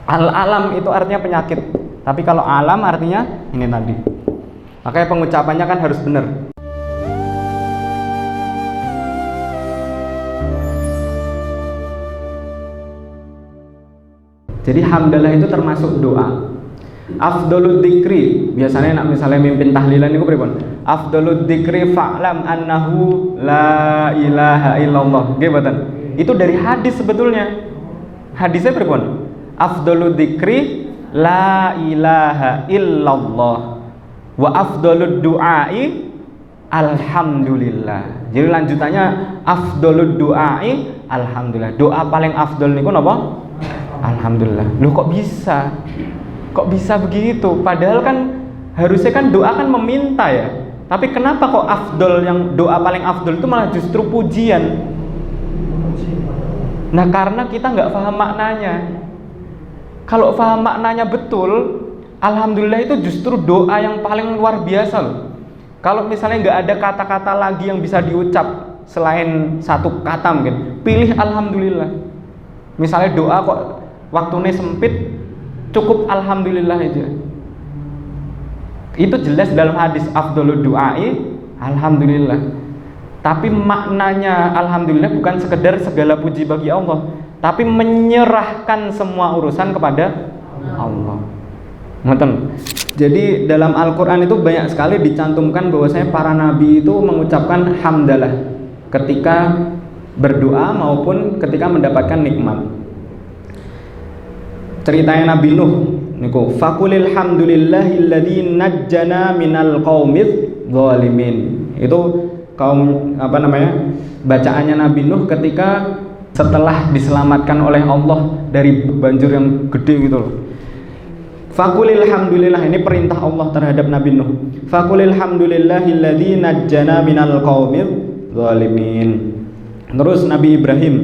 Al-alam itu artinya penyakit, tapi kalau alam artinya ini tadi. Makanya pengucapannya kan harus benar. Jadi hamdalah itu termasuk doa. Afdhalud dzikri, biasanya nak misalnya mimpin tahlilan itu pripun? Afdhalud dzikri fa'lam annahu la ilaha illallah. Nggih mboten? Itu dari hadis sebetulnya. Hadisnya pripun? Afdhalud dzikri la ilaha illallah wa afdhalud du'ai alhamdulillah. Jadi lanjutannya afdhalud du'ai alhamdulillah. Doa paling afdol niku napa? Alhamdulillah. Loh kok bisa? Kok bisa begitu? Padahal kan harusnya kan doa kan meminta ya. Tapi kenapa kok afdol, yang doa paling afdol itu malah justru pujian? Nah karena kita nggak paham maknanya. Kalau paham maknanya betul, alhamdulillah itu justru doa yang paling luar biasa loh. Kalau misalnya nggak ada kata-kata lagi yang bisa diucap selain satu kata mungkin, pilih alhamdulillah. Misalnya doa kok waktunya sempit, cukup alhamdulillah aja. Itu jelas dalam hadis afdhalud du'ai alhamdulillah. Tapi maknanya alhamdulillah bukan sekedar segala puji bagi Allah, tapi menyerahkan semua urusan kepada Allah. Ngoten. Jadi dalam Al-Qur'an itu banyak sekali dicantumkan bahwasanya para nabi itu mengucapkan hamdalah ketika berdoa maupun ketika mendapatkan nikmat. Ceritanya Nabi Nuh niku, faqulil hamdulillahilladzi najjana minal qaumidz zalimin. Itu kaum bacaannya Nabi Nuh ketika setelah diselamatkan oleh Allah dari banjir yang gede gitu loh. Faqulil hamdulillah, ini perintah Allah terhadap Nabi Nuh. Faqulil hamdulillahilladzi najjana minal qaumidz zalimin. Terus Nabi Ibrahim,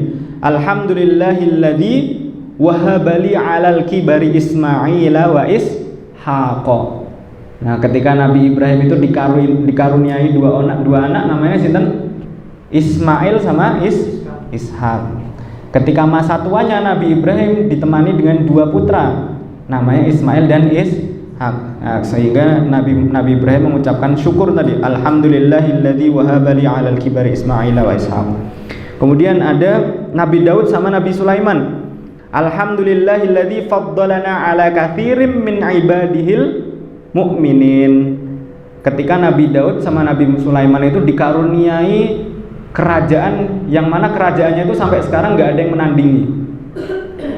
alhamdulillahilladzi wahabali alal kibari Ismaila wa Ishaqa. Nah, ketika Nabi Ibrahim itu dikaruniai dua anak namanya sinten? Ismail sama Ishak. Ketika masa tuanya Nabi Ibrahim ditemani dengan dua putra namanya Ismail dan Ishak. Nah, sehingga Nabi Ibrahim mengucapkan syukur tadi, alhamdulillahilladzi wahabali alal kibari Ismaila wa Ishaq. Kemudian ada Nabi Daud sama Nabi Sulaiman, alhamdulillahilladzi faddalana ala katsirin min ibadihil mu'minin. Ketika Nabi Daud sama Nabi Sulaiman itu dikaruniai kerajaan yang mana kerajaannya itu sampai sekarang nggak ada yang menandingi.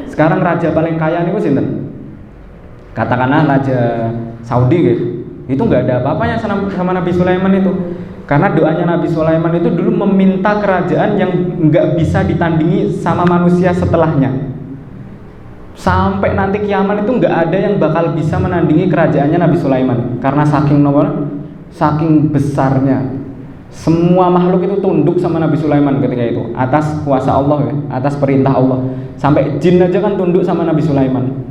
Sekarang raja paling kaya niku sinten? Katakanlah Raja Saudi gitu. Itu nggak ada apa-apanya sama Nabi Sulaiman itu. Karena doanya Nabi Sulaiman itu dulu meminta kerajaan yang nggak bisa ditandingi sama manusia setelahnya. Sampai nanti kiamat itu nggak ada yang bakal bisa menandingi kerajaannya Nabi Sulaiman. Karena saking besarnya, semua makhluk itu tunduk sama Nabi Sulaiman ketika itu, atas kuasa Allah ya, atas perintah Allah. Sampai jin aja kan tunduk sama Nabi Sulaiman.